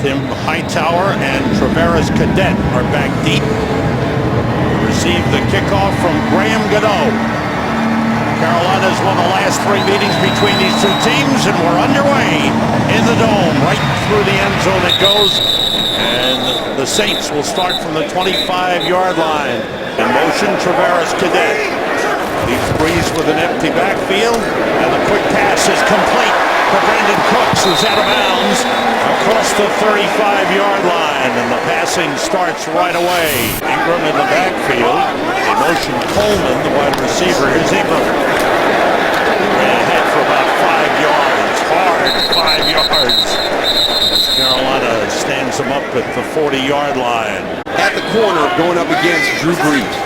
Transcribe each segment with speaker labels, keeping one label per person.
Speaker 1: Tim Hightower and Travaris Cadet are back deep. Receive the kickoff from Graham Gano. Carolina's won the last 3 meetings between these two teams, and we're underway in the Dome. Right through the end zone it goes, and the Saints will start from the 25-yard line. In motion, Travaris Cadet. Leaves Brees with an empty backfield, and the quick pass is complete for Brandon Cooks, who's out of bounds across the 35-yard line, and the passing starts right away. Ingram in the backfield. In motion, Coleman, the wide receiver. Here's Ingram. Ran ahead for about 5 yards. Hard 5 yards. As Carolina stands him up at the 40-yard line.
Speaker 2: At the corner, going up against Drew Brees.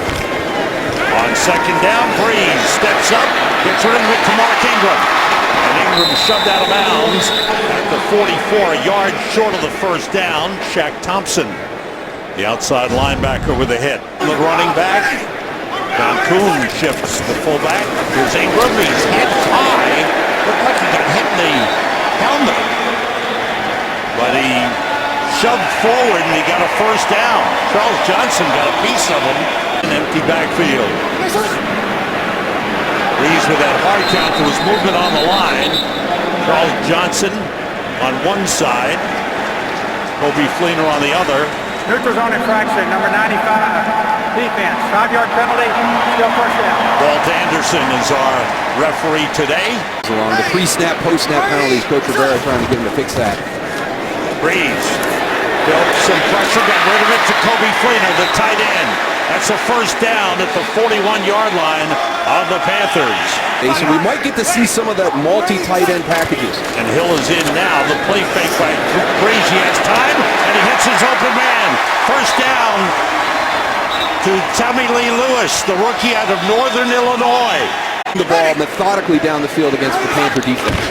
Speaker 1: On second down, Brees steps up, gets rid of it to Mark Ingram. And Ingram shoved out of bounds at the 44, a yard short of the first down. Shaq Thompson, the outside linebacker, with a hit. The running back, Don Kuhn shifts the fullback. Here's Ingram, he's hit high. Looked like he got hit in the helmet. But he shoved forward and he got a first down. Charles Johnson got a piece of him. An empty backfield. Brees with that hard count. There was movement on the line. Charles Johnson on one side. Kobe Fleener on the other.
Speaker 3: Neutral zone infraction, number 95, defense. 5-yard penalty, still first down.
Speaker 1: Walt Anderson is our referee today.
Speaker 2: Along the pre-snap, post-snap penalties, Coach Rivera trying to get him to fix that.
Speaker 1: Brees built some pressure, got rid of it to Kobe Fleener, the tight end. That's a first down at the 41-yard line of the Panthers.
Speaker 2: So we might get to see some of that multi-tight end packages.
Speaker 1: And Hill is in now. The play fake by Brees. He has time, and he hits his open man. First down to Tommy Lee Lewis, the rookie out of Northern Illinois.
Speaker 2: The ball methodically down the field against the Panther defense.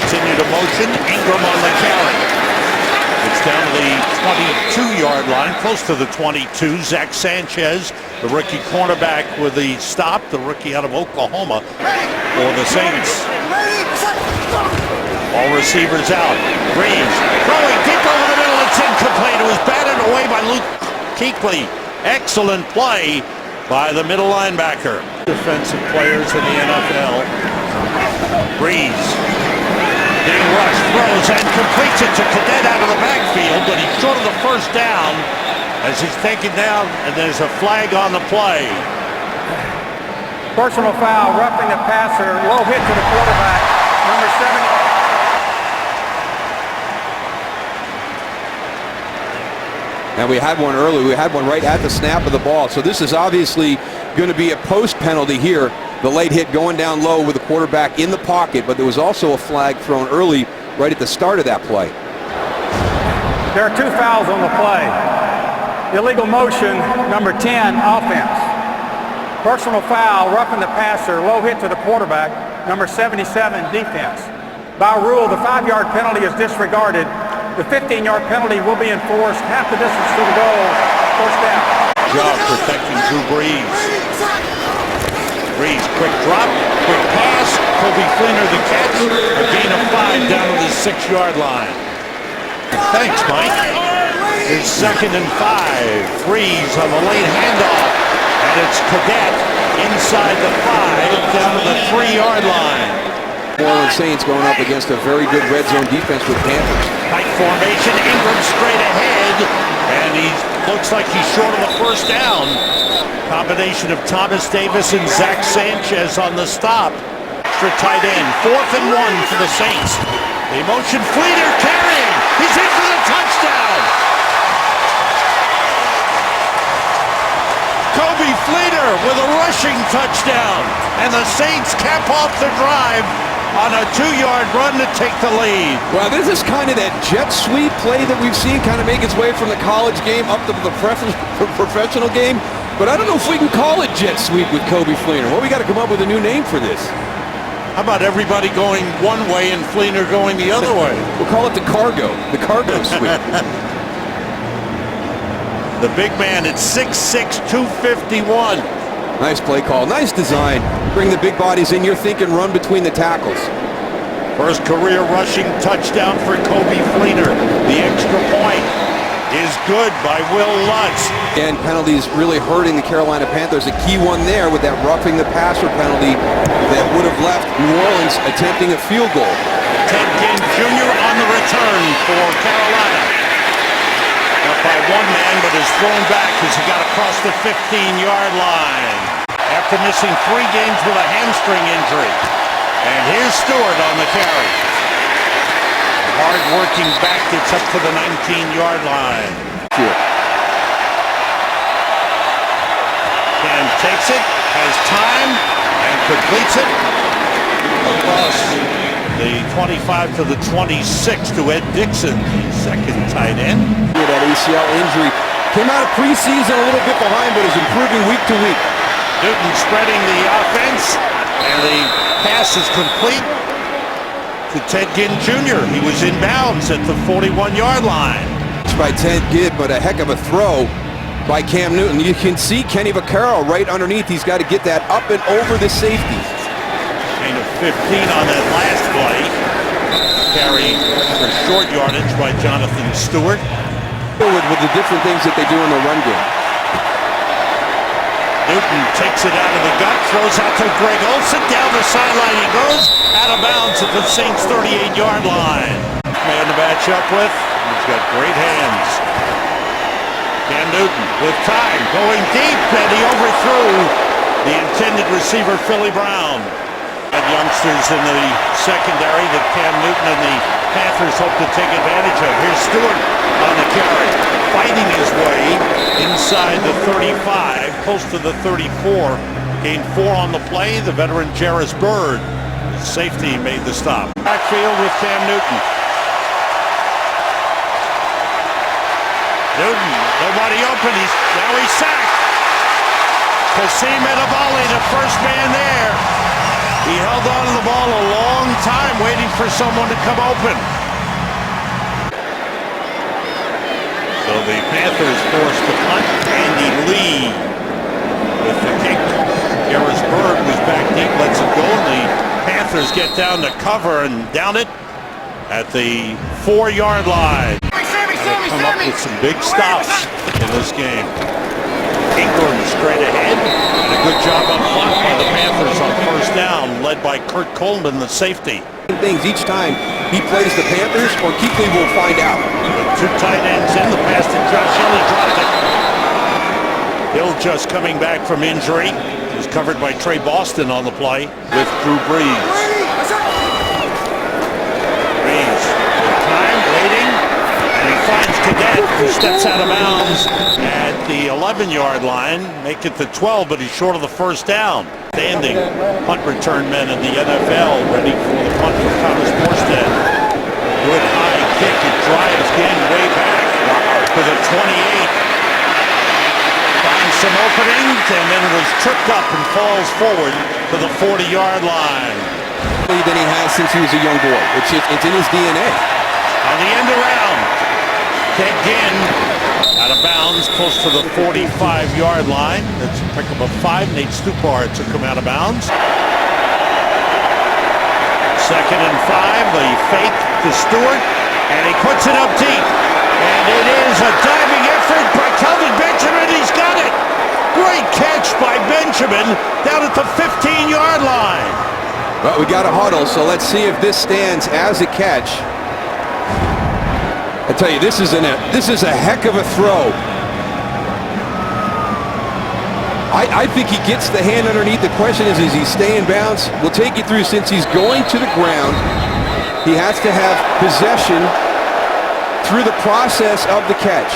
Speaker 1: Continue to motion. Ingram on the carry. It's down to the 22-yard line, close to the 22. Zach Sanchez, the rookie cornerback, with the stop, the rookie out of Oklahoma for the Saints. All receivers out. Brees throwing deep over the middle. It's incomplete. It was batted away by Luke Kuechly. Excellent play by the middle linebacker. Defensive players in the NFL. Brees. Big rush, throws, and completes it to Cadet out of the backfield, but he's short of the first down as he's taken down, and there's a flag on the play.
Speaker 3: Personal foul, roughing the passer, low hit to the quarterback, number 7.
Speaker 2: Now we had one early. We had one right at the snap of the ball. So this is obviously going to be a post penalty here. The late hit going down low with the quarterback in the pocket, but there was also a flag thrown early right at the start of that play.
Speaker 3: There are 2 fouls on the play. Illegal motion, number 10, offense. Personal foul, roughing the passer, low hit to the quarterback, number 77, defense. By rule, the 5-yard penalty is disregarded. The 15-yard penalty will be enforced half the distance to the goal. First down.
Speaker 1: Job protecting Drew Brees. Brees, quick drop, quick pass. Kobe Fleener the catch. A gain of 5 down to the 6-yard line. Thanks, Mike. It's 2nd and 5. Brees on the late handoff. And it's Cadet inside the 5 down to the 3-yard line.
Speaker 2: New Orleans Saints going up against a very good red zone defense with Panthers.
Speaker 1: Tight formation, Ingram straight ahead, and he looks like he's short of the first down. Combination of Thomas Davis and Zach Sanchez on the stop. Extra tight end, 4th and 1 for the Saints. The motion, Fleener carrying, he's in for the touchdown. Kobe Fleener with a rushing touchdown, and the Saints cap off the drive on a 2-yard run to take the lead.
Speaker 2: Well, this is kind of that jet sweep play that we've seen kind of make its way from the college game up to the professional game. But I don't know if we can call it jet sweep with Kobe Fleener. Well, we got to come up with a new name for this.
Speaker 1: How about everybody going one way and Fleener going the other way?
Speaker 2: We'll call it the cargo sweep.
Speaker 1: The big man at 6'6", 251.
Speaker 2: Nice play call. Nice design. Bring the big bodies in. You're thinking run between the tackles.
Speaker 1: First career rushing touchdown for Kobe Fleener. The extra point. is good by Will Lutz.
Speaker 2: And penalties really hurting the Carolina Panthers. A key one there with that roughing the passer penalty that would have left New Orleans attempting a field goal.
Speaker 1: Ted Ginn Jr. on the return for Carolina. Up by one man, but is thrown back as he got across the 15-yard line after missing 3 games with a hamstring injury. And here's Stewart on the carry. Hard-working back gets up to the 19-yard line.
Speaker 2: Sure.
Speaker 1: Cam takes it, has time, and completes it across the 25 to the 26 to Ed Dixon, the second tight end.
Speaker 2: That ACL injury came out of preseason a little bit behind, but is improving week to week.
Speaker 1: Newton spreading the offense, and the pass is complete to Ted Ginn Jr. He was in bounds at the 41-yard line.
Speaker 2: It's by Ted Ginn, but a heck of a throw by Cam Newton. You can see Kenny Vaccaro right underneath. He's got to get that up and over the safety.
Speaker 1: Gain of 15 on that last play. Carry for short yardage by Jonathan Stewart.
Speaker 2: With the different things that they do in the run game.
Speaker 1: Newton takes it out of the gut, throws out to Greg Olsen. Down the sideline he goes, out of bounds at the Saints' 38-yard line. Man to match up with. He's got great hands. Cam Newton with time, going deep, and he overthrew the intended receiver, Philly Brown. And youngsters in the secondary that Cam Newton and the Panthers hope to take advantage of. Here's Stewart on the carry, fighting his way inside the 35, close to the 34. Gained 4 on the play. The veteran Jarris Bird, safety, made the stop. Backfield with Cam Newton. Newton, nobody open. Now he's sacked. Kasim Edebali, the first man there. He held on to the ball a long time, waiting for someone to come open. So the Panthers forced the punt. Andy Lee with the kick. Jarris Bird was back deep, lets it go, and the Panthers get down to cover and down it at the 4-yard line. They've come up with some big stops in this game. Ingram straight ahead, and a good job up front by the Panthers on first down, led by Kurt Coleman, the safety.
Speaker 2: Things each time he plays the Panthers, or Kuechly will find out.
Speaker 1: With 2 tight ends in, the pass to Josh Hill, he dropped it. Hill just coming back from injury. He was covered by Trey Boston on the play with Drew Brees. Brees with time, waiting, and he finds Cadet, who steps out of bounds at the 11-yard line. Make it the 12, but he's short of the first down. Standing punt return men in the NFL, ready for the punt for Thomas Morstead. Good high kick. It drives Ginn way back to the 28. Finds some openings, and then it was tripped up and falls forward to the 40-yard line.
Speaker 2: Than he has since he was a young boy. It's in his DNA.
Speaker 1: On the end around, Ted Ginn out of bounds, close to the 45-yard line. That's a pickup of 5. Nate Stupar took him out of bounds. 2nd and 5, the fake to Stewart, and he puts it up deep. And it is a diving effort by Kelvin Benjamin. He's got it. Great catch by Benjamin down at the 15-yard line.
Speaker 2: Well, we got a huddle, so let's see if this stands as a catch. I tell you, this is a heck of a throw. I think he gets the hand underneath. The question is he stay in bounds? We'll take you through. Since he's going to the ground, he has to have possession through the process of the catch.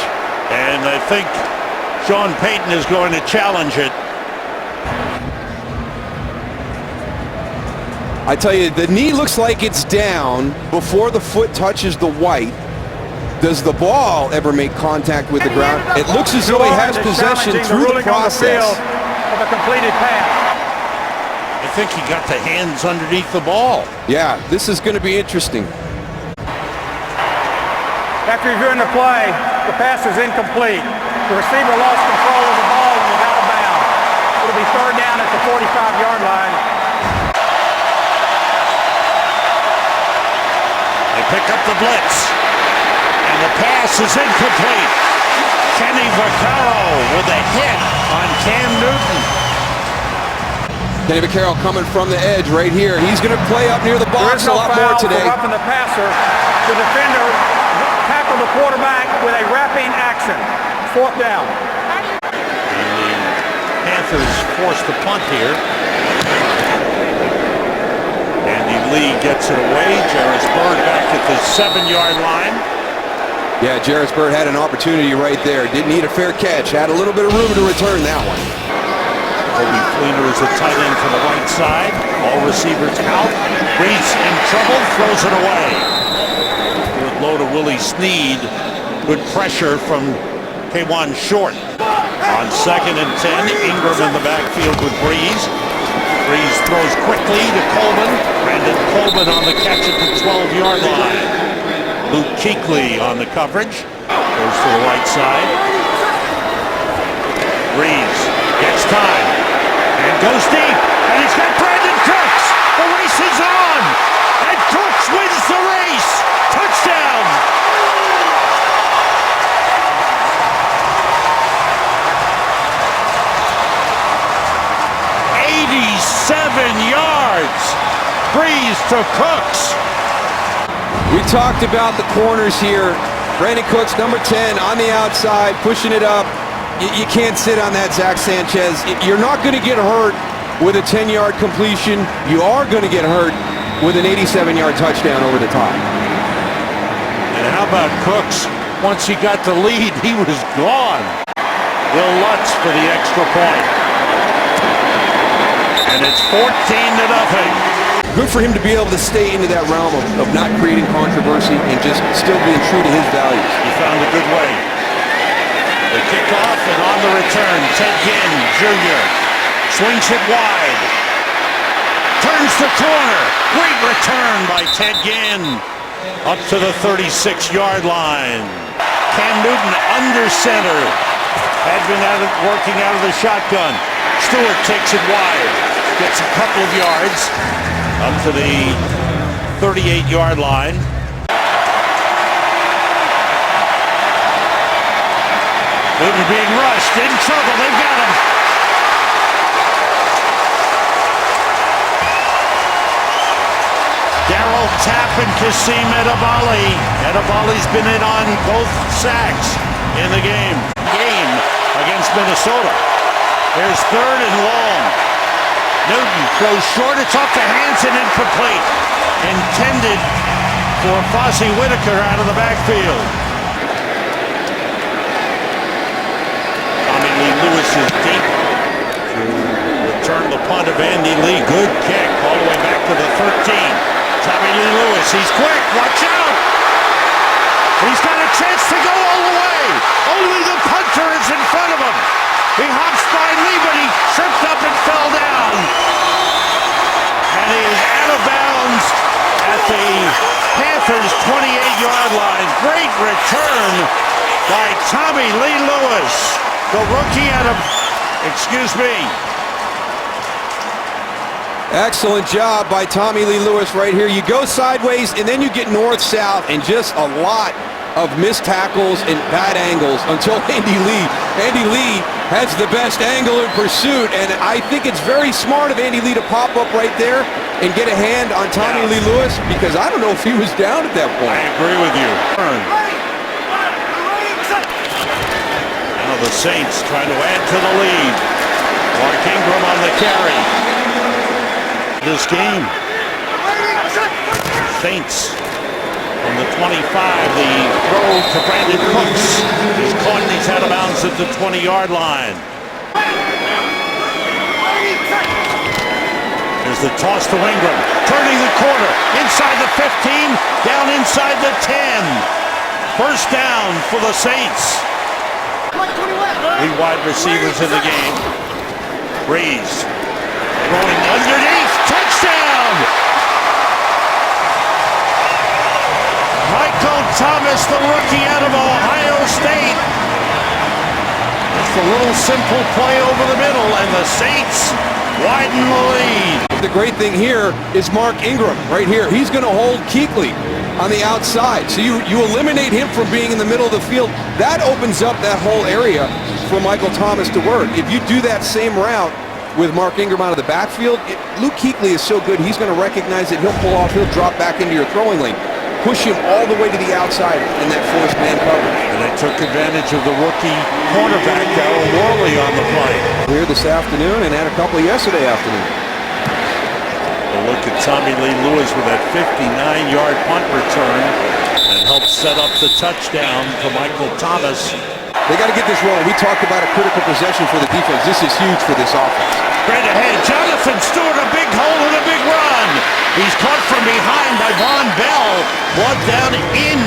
Speaker 1: And I think Sean Payton is going to challenge it.
Speaker 2: I tell you, the knee looks like it's down before the foot touches the white. Does the ball ever make contact with the ground? It looks as though he has possession through the process
Speaker 3: of a completed pass.
Speaker 1: I think he got the hands underneath the ball.
Speaker 2: Yeah, this is going to be interesting.
Speaker 3: After reviewing the play, the pass is incomplete. The receiver lost control of the ball and was out of bounds. It'll be 3rd down at the 45-yard line.
Speaker 1: They pick up the blitz. And the pass is incomplete. Kenny Vaccaro with a hit on Cam Newton.
Speaker 2: Kenny Vaccaro coming from the edge right here. He's going to play up near the
Speaker 3: There
Speaker 2: box
Speaker 3: is
Speaker 2: a
Speaker 3: no
Speaker 2: lot more
Speaker 3: foul
Speaker 2: today.
Speaker 3: for roughing the passer. The defender tackled the quarterback with a wrapping action. 4th down.
Speaker 1: And the Panthers forced the punt here. Andy Lee gets it away. Jarvis Bird back at the 7-yard line.
Speaker 2: Yeah, Jarvis Bird had an opportunity right there. Didn't need a fair catch. Had a little bit of room to return that one.
Speaker 1: Kobe Fleener is a tight end to the right side. All receivers out. Brees in trouble. Throws it away. Good low to Willie Snead. Good pressure from K1 Short. On 2nd and 10, Ingram in the backfield with Brees. Brees throws quickly to Coleman. Brandon Coleman on the catch at the 12-yard line. Luke Kuechly on the coverage. Goes to the right side. Brees gets time and goes deep. And he's got Brandon Cooks. The race is on. And Cooks wins the race. Touchdown. Yards. Brees to Cooks.
Speaker 2: We talked about the corners here. Brandon Cooks, number 10, on the outside, pushing it up. You can't sit on that, Zach Sanchez. You're not going to get hurt with a 10-yard completion. You are going to get hurt with an 87-yard touchdown over the top.
Speaker 1: And how about Cooks? Once he got the lead, he was gone. Will Lutz for the extra point. And it's 14-0.
Speaker 2: Good for him to be able to stay into that realm of not creating controversy and just still being true to his values.
Speaker 1: He found a good way. The kickoff and on the return, Ted Ginn Jr. swings it wide. Turns the corner. Great return by Ted Ginn. Up to the 36-yard line. Cam Newton under center. Had been working out of the shotgun. Stewart takes it wide. Gets a couple of yards up to the 38-yard line. Newton being rushed, in trouble, they've got him. Darryl Tapp and Kasim Edebali. Edebali's been in on both sacks in the game against Minnesota. There's 3rd and long. Newton throws short. It's off the hands and incomplete. Intended for Fozzie Whitaker out of the backfield. Tommy Lee Lewis is deep to return the punt of Andy Lee. Good kick all the way back to the 13. Tommy Lee Lewis, he's quick. Watch out. He's got a chance to go all the way. Only the punter is in front of him. He hops by Lee, but he tripped up and fell down. And he is out of bounds at the Panthers' 28-yard line. Great return by Tommy Lee Lewis, the rookie out of,
Speaker 2: Excellent job by Tommy Lee Lewis right here. You go sideways, and then you get north-south, and just a lot of missed tackles and bad angles until Andy Lee has the best angle in pursuit, and I think it's very smart of Andy Lee to pop up right there and get a hand on Tommy Lee Lewis, because I don't know if he was down at that point.
Speaker 1: I agree with you. Now the Saints trying to add to the lead. Mark Ingram on the carry. This game. Saints from the 25, the throw to Brandon Cooks is caught and he's out of bounds at the 20-yard line. There's the toss to Ingram, turning the corner, inside the 15, down inside the 10. First down for the Saints. 3 wide receivers in the game. Brees throwing underneath, touchdown! Michael Thomas, the rookie out of Ohio State. It's a little simple play over the middle, and the Saints widen the lead.
Speaker 2: The great thing here is Mark Ingram right here. He's going to hold Kuechly on the outside. So you eliminate him from being in the middle of the field. That opens up that whole area for Michael Thomas to work. If you do that same route with Mark Ingram out of the backfield, Luke Kuechly is so good, he's going to recognize it. He'll pull off. He'll drop back into your throwing lane. Push him all the way to the outside in that forced man coverage.
Speaker 1: And they took advantage of the rookie cornerback, Darryl Worley, on the play.
Speaker 2: Here this afternoon and had a couple yesterday afternoon.
Speaker 1: A look at Tommy Lee Lewis with that 59-yard punt return and helped set up the touchdown for Michael Thomas.
Speaker 2: They got to get this rolling. We talked about a critical possession for the defense. This is huge for this offense.
Speaker 1: Straight ahead, Jonathan Stewart, a big hole and a big run. He's caught from behind by Von Bell, brought down in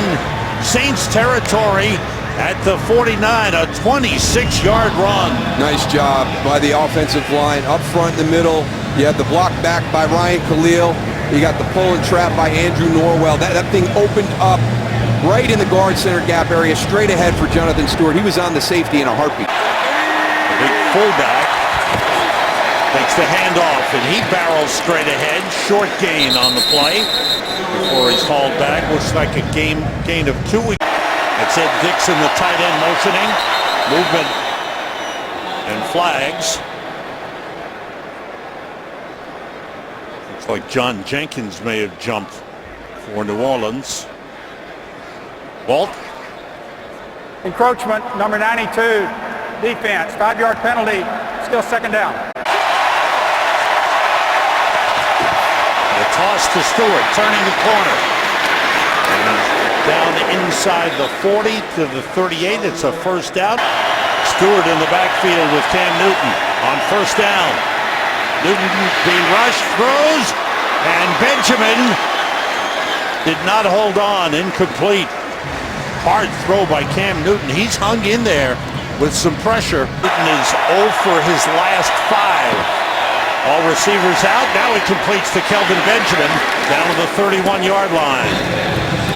Speaker 1: Saints territory at the 49, a 26-yard run.
Speaker 2: Nice job by the offensive line up front in the middle. You had the block back by Ryan Khalil. You got the pull and trap by Andrew Norwell. That thing opened up right in the guard center gap area, straight ahead for Jonathan Stewart. He was on the safety in a heartbeat.
Speaker 1: The big fullback takes the handoff, and he barrels straight ahead. Short gain on the play before he's hauled back. Looks like a gain of 2. That's Ed Dixon, the tight end, motioning. Movement and flags. Looks like John Jenkins may have jumped for New Orleans. Walt.
Speaker 3: Encroachment, number 92, defense, 5-yard penalty, still second down.
Speaker 1: The toss to Stewart, turning the corner. And down inside the 40 to the 38. It's a first down. Stewart in the backfield with Cam Newton on first down. Newton being rushed, throws, and Benjamin did not hold on, incomplete. Hard throw by Cam Newton. He's hung in there with some pressure. Newton is 0 for his last 5. All receivers out. Now he completes to Kelvin Benjamin down to the 31-yard line.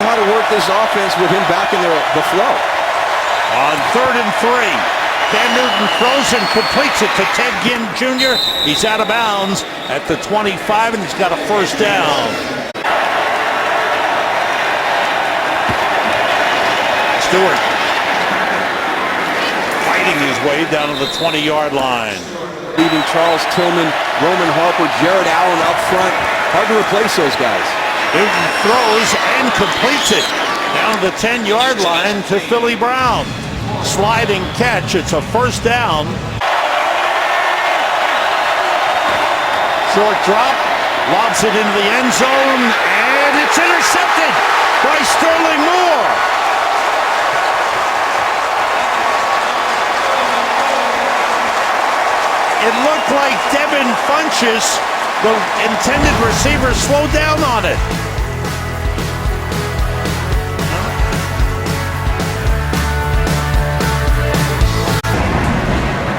Speaker 2: How to work this offense with him back in the flow.
Speaker 1: On 3rd and 3, Cam Newton throws and completes it to Ted Ginn Jr. He's out of bounds at the 25, and he's got a first down. Stewart fighting his way down to the 20-yard line.
Speaker 2: Leaving Charles Tillman, Roman Harper, Jared Allen up front. Hard to replace those guys.
Speaker 1: Newton throws and completes it down to the 10-yard line to Philly Brown. Sliding catch. It's a first down. Short drop. Lobs it into the end zone. And it's intercepted by Sterling Moore. It looked like Devin Funchess, the intended receiver, slowed down on it.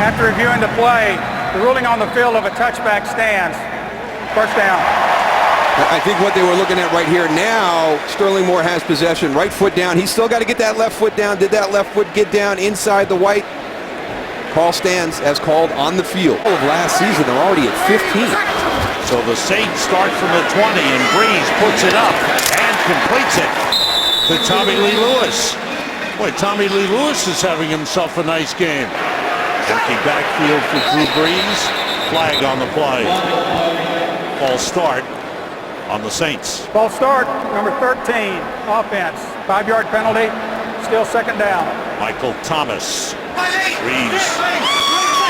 Speaker 3: After reviewing the play, the ruling on the field of a touchback stands. First down.
Speaker 2: I think what they were looking at right here now, Sterling Moore has possession. Right foot down. He's still got to get that left foot down. Did that left foot get down inside the white? Call stands as called on the field. Of last season, they're already at 15.
Speaker 1: So the Saints start from the 20, and Brees puts it up and completes it to Tommy Lee Lewis. Boy, Tommy Lee Lewis is having himself a nice game. Empty backfield for Drew Brees. Flag on the play. False start on the Saints.
Speaker 3: False start, number 13, offense, 5-yard penalty, still second down.
Speaker 1: Michael Thomas. Brees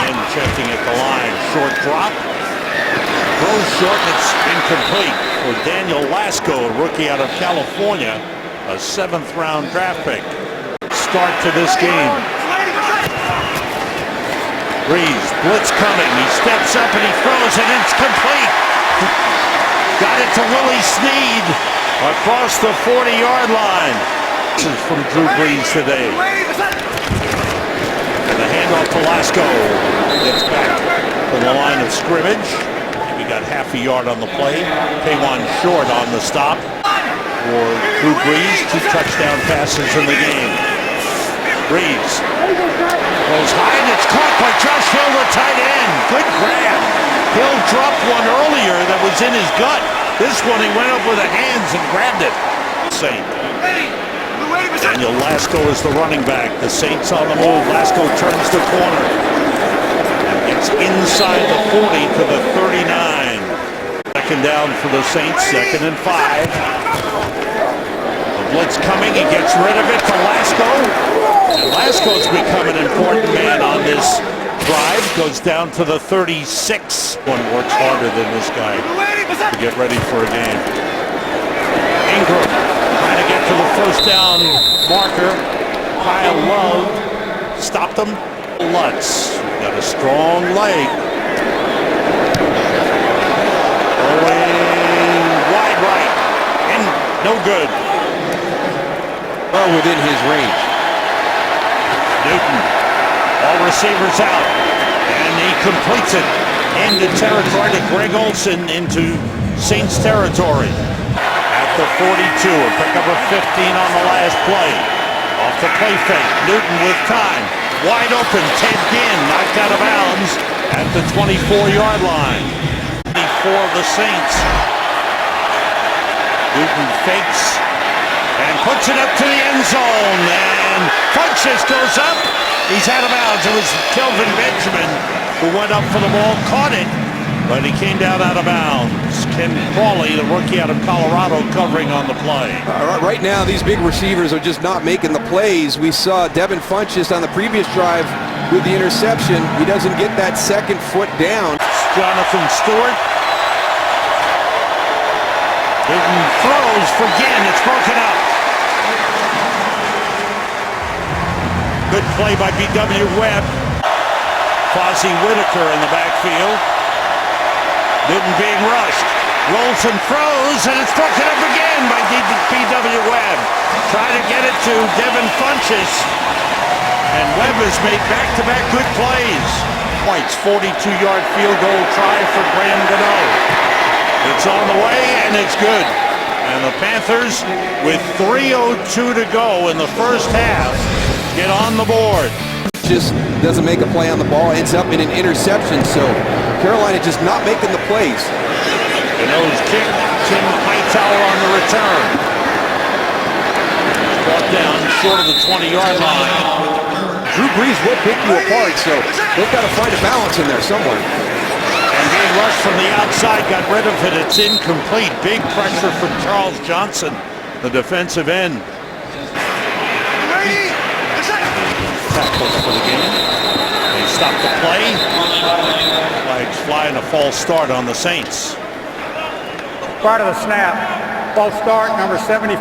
Speaker 1: in checking at the line. Short drop. Throws short, and it's incomplete for Daniel Lasco, a rookie out of California, a 7th-round draft pick. Start to this game. Brees, blitz coming. He steps up and he throws, and it's complete. Got it to Willie Snead across the 40-yard line. This is from Drew Brees today. And the handoff to Lasco. Gets back to the line of scrimmage. We got half a yard on the play. K1 short on the stop for Drew Brees. 2 touchdown passes in the game. Brees goes high, and it's caught by Josh Hill, the tight end. Good grab. Hill dropped one earlier that was in his gut. This one he went up with the hands and grabbed it. Saint. Daniel Lasco is the running back. The Saints on the move. Lasco turns the corner. It's inside the 40 to the 39. Second down for the Saints. 2nd and 5. The blitz coming. He gets rid of it to Lasco. And Lasco's become an important man on this drive. Goes down to the 36. One works harder than this guy to get ready for a game. Ingram trying to get to the first down marker. Kyle Love stopped him. Lutz got a strong leg. Going wide right. And no good.
Speaker 2: Well within his range.
Speaker 1: Newton. All receivers out. And he completes it into territory to Greg Olsen into Saints territory. At the 42, a pickup of 15 on the last play. Off the play fake. Newton with time. Wide open. Ted Ginn knocked out of bounds at the 24-yard line. For the Saints. Newton fakes and puts it up to the end zone. And Funches goes up. He's out of bounds. It was Kelvin Benjamin who went up for the ball, caught it, but he came down out of bounds. Ken Crawley, the rookie out of Colorado, covering on the play.
Speaker 2: Right now, these big receivers are just not making the plays. We saw Devin Funches on the previous drive with the interception. He doesn't get that second foot down.
Speaker 1: Jonathan Stewart. Newton throws for Ginn. It's broken up. Good play by B.W. Webb. Fozzie Whitaker in the backfield. Newton being rushed. Rolls and throws, and it's broken up again by B.W. Webb. Trying to get it to Devin Funches. And Webb has made back-to-back good plays. Points, 42-yard field goal try for Graham Gano. It's on the way, and it's good. And the Panthers, with 3:02 to go in the first half, get on the board.
Speaker 2: Just doesn't make a play on the ball, ends up in an interception, so Carolina just not making the plays.
Speaker 1: Gano's kick, Tim Hightower on the return. Brought down short of the 20-yard line.
Speaker 2: Drew Brees will pick you apart, so they've got to find a balance in there somewhere.
Speaker 1: And being rushed from the outside, got rid of it. It's incomplete. Big pressure from Charles Johnson, the defensive end. Tackles for the game. They stop the play. Flags flying a false start on the Saints.
Speaker 3: Prior to the snap, false start, number 75,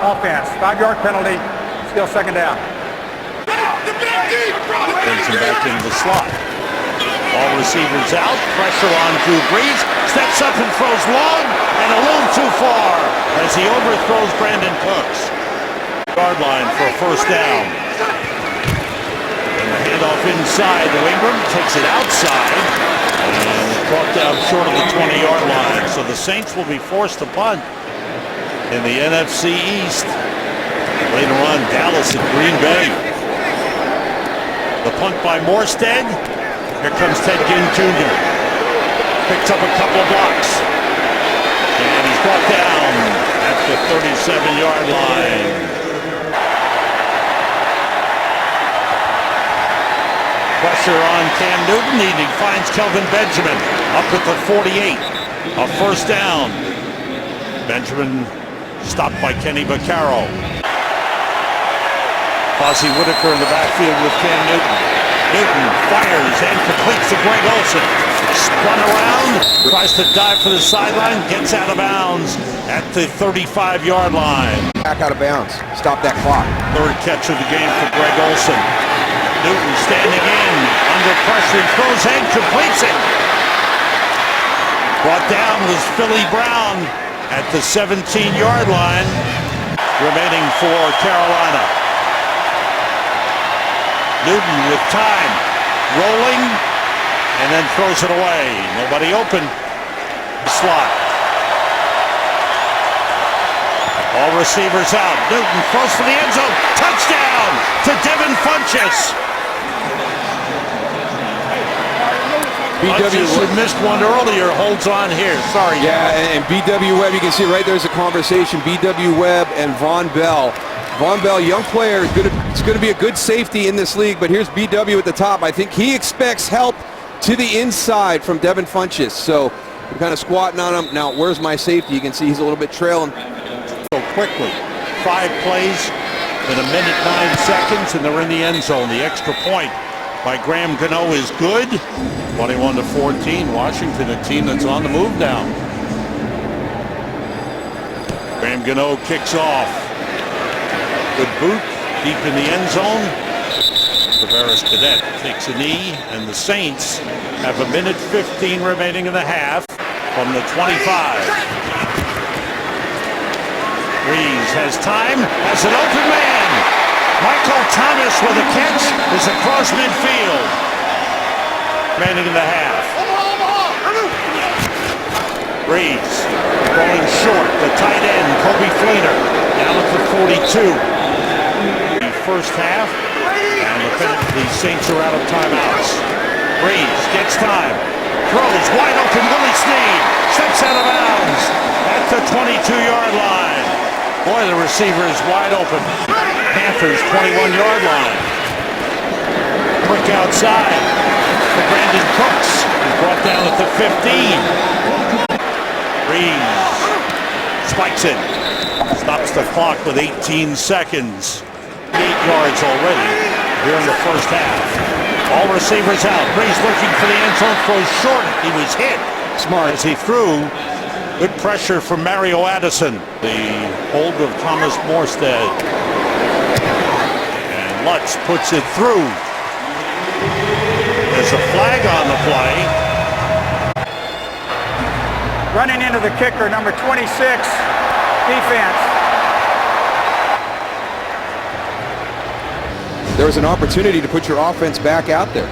Speaker 3: offense. 5-yard penalty, still second down.
Speaker 1: Brings him back into the slot. All receivers out. Pressure on Drew Brees. Steps up and throws long and a little too far as he overthrows Brandon Cooks. Yard line for a first down. And the handoff inside. Ingram takes it outside and brought down short of the 20-yard line. So the Saints will be forced to punt in the NFC East. Later on, Dallas and Green Bay. The punt by Morstead. Here comes Ted Ginn Jr. Picks up a couple of blocks. And he's brought down at the 37-yard line. Pressure on Cam Newton. He finds Kelvin Benjamin up at the 48. A first down. Benjamin stopped by Kenny Vaccaro. Fozzie Whitaker in the backfield with Cam Newton. Newton fires and completes to Greg Olsen. Spun around, tries to dive for the sideline, gets out of bounds at the 35-yard line.
Speaker 2: Back out of bounds. Stop that clock.
Speaker 1: Third catch of the game for Greg Olsen. Newton standing in, under pressure, throws and completes it. Brought down was Philly Brown at the 17-yard line, remaining for Carolina. Newton with time, rolling, and then throws it away. Nobody open. Slot. All receivers out. Newton throws for the end zone. Touchdown to Devin Funches. Hutchins, who missed one earlier, holds on here. Sorry.
Speaker 2: Yeah, and B.W. Webb, you can see right there's a conversation. B.W. Webb and Von Bell. Von Bell, young player, is going to be a good safety in this league, but here's B.W. at the top. I think he expects help to the inside from Devin Funchess. So we're kind of squatting on him. Now, where's my safety? You can see he's a little bit trailing.
Speaker 1: So quickly. 5 plays in 1:09 seconds, and they're in the end zone. The extra point by Graham Gano is good. 21-14. Washington, a team that's on the move now. Graham Gano kicks off. Good boot deep in the end zone. Traveris Cadet takes a knee, and the Saints have 1:15 remaining in the half from the 25. Brees has time, has an open man. Michael Thomas with a catch is across midfield. Remaining in the half. Brees going short. The tight end, Kobe Fleener, down at the 42. The first half, and the Saints are out of timeouts. Brees gets time, throws wide open. Willie Snead steps out of bounds at the 22-yard line. Boy, the receiver is wide open. Panthers 21-yard line. Quick outside for Brandon Cooks. He's brought down at the 15. Brees spikes it. Stops the clock with 18 seconds. 8 yards already here in the first half. All receivers out. Brees looking for the end zone. Throws short. He was hit. Smart as he threw. Good pressure from Mario Addison. The hold of Thomas Morstead. And Lutz puts it through. There's a flag on the play.
Speaker 3: Running into the kicker, number 26, defense.
Speaker 2: There was an opportunity to put your offense back out there.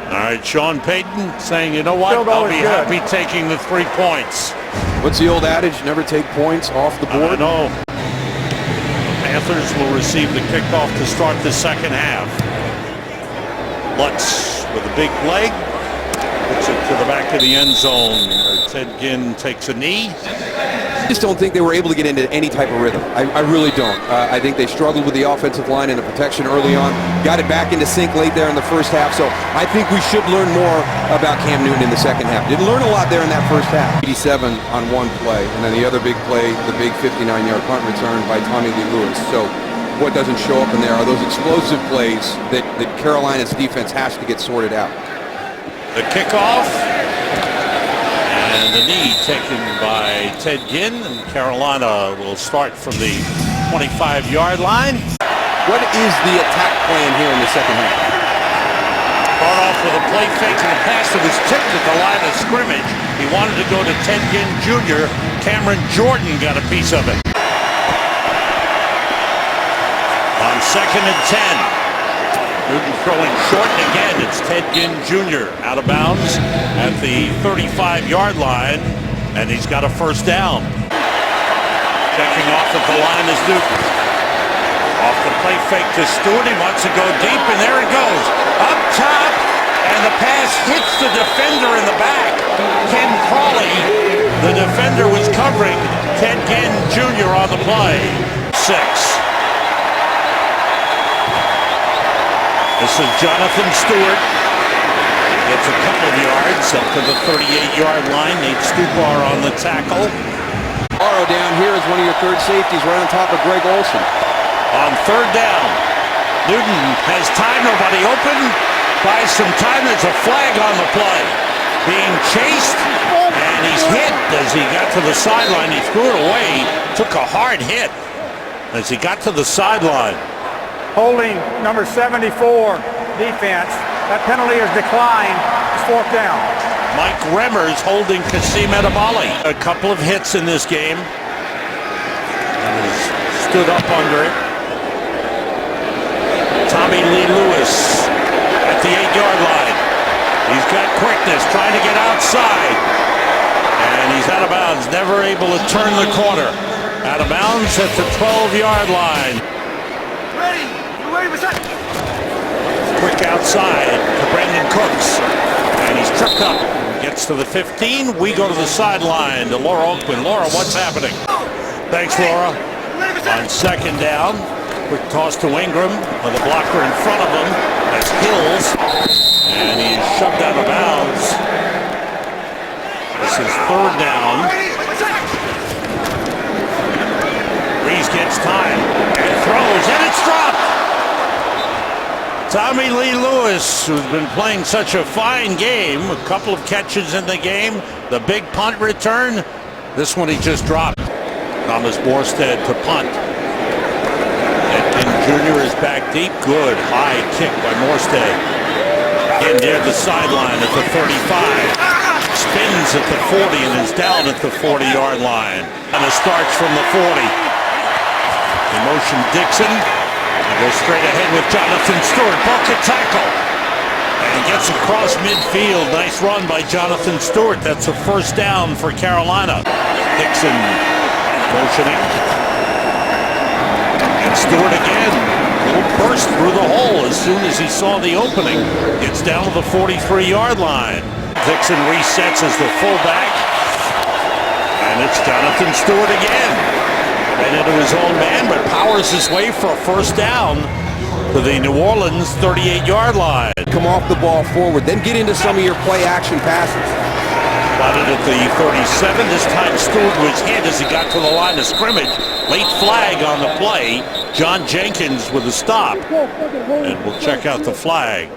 Speaker 1: All right, Sean Payton saying, you know what, I'll be happy taking the 3 points.
Speaker 2: What's the old adage? Never take points off the board?
Speaker 1: I know. Panthers will receive the kickoff to start the second half. Lutz with a big leg. Puts it to the back of the end zone. Ted Ginn takes a knee.
Speaker 2: I just don't think they were able to get into any type of rhythm. I really don't. I think they struggled with the offensive line and the protection early on. Got it back into sync late there in the first half. So I think we should learn more about Cam Newton in the second half. Didn't learn a lot there in that first half. 87 on one play. And then the other big play, the big 59-yard punt return by Tommy Lee Lewis. So what doesn't show up in there are those explosive plays that Carolina's defense has to get sorted out.
Speaker 1: The kickoff. And the knee taken by Ted Ginn, and Carolina will start from the 25-yard line.
Speaker 2: What is the attack plan here in the second half?
Speaker 1: Start off with a play fake and a pass that was tipped at the line of scrimmage. He wanted to go to Ted Ginn Jr. Cameron Jordan got a piece of it. On 2nd and 10. Newton throwing short, and again, it's Ted Ginn Jr. out of bounds at the 35-yard line, and he's got a first down. Checking off at the line is Newton. Off the play fake to Stewart. He wants to go deep, and there it goes. Up top, and the pass hits the defender in the back. Ken Crawley, the defender, was covering Ted Ginn Jr. on the play. 6. This is Jonathan Stewart. Gets a couple of yards up to the 38-yard line. Nate Stupar on the tackle.
Speaker 2: Morrow down here is one of your third safeties right on top of Greg Olsen.
Speaker 1: On 3rd down, Newton has time, nobody open. Buys some time, there's a flag on the play. Being chased, and he's hit as he got to the sideline. He threw it away, took a hard hit as he got to the sideline.
Speaker 3: Holding number 74, defense. That penalty is declined. It's 4th down.
Speaker 1: Mike Remmers holding Kasim Edebali. A couple of hits in this game. Stood up under it. Tommy Lee Lewis at the 8-yard line. He's got quickness, trying to get outside. And he's out of bounds, never able to turn the corner. Out of bounds at the 12-yard line.
Speaker 4: Ready.
Speaker 1: Quick outside to Brandon Cooks. And he's tripped up. Gets to the 15. We go to the sideline to Laura Oakman. Laura, what's happening? Thanks, Laura. On second down, quick toss to Ingram with a blocker in front of him. That's Hills. And he's shoved out of bounds. This is third down. Brees gets time and throws, and it's dropped. Tommy Lee Lewis, who's been playing such a fine game, a couple of catches in the game, the big punt return. This one he just dropped. Thomas Morstead to punt. Edkin Jr. is back deep. Good high kick by Morstead. In near the sideline at the 35. Spins at the 40 and is down at the 40-yard line. And it starts from the 40. In motion Dixon. Goes straight ahead with Jonathan Stewart. Bucket tackle. And gets across midfield. Nice run by Jonathan Stewart. That's a first down for Carolina. Dixon motioning. And Stewart again. A little burst through the hole as soon as he saw the opening. Gets down to the 43-yard line. Dixon resets as the fullback. And it's Jonathan Stewart again. Ran into his own man, but powers his way for a first down to the New Orleans 38-yard line.
Speaker 2: Come off the ball forward, then get into some of your play action passes.
Speaker 1: Spotted at the 37. This time Stewart was hit as he got to the line of scrimmage. Late flag on the play. John Jenkins with a stop. And we'll check out the flag.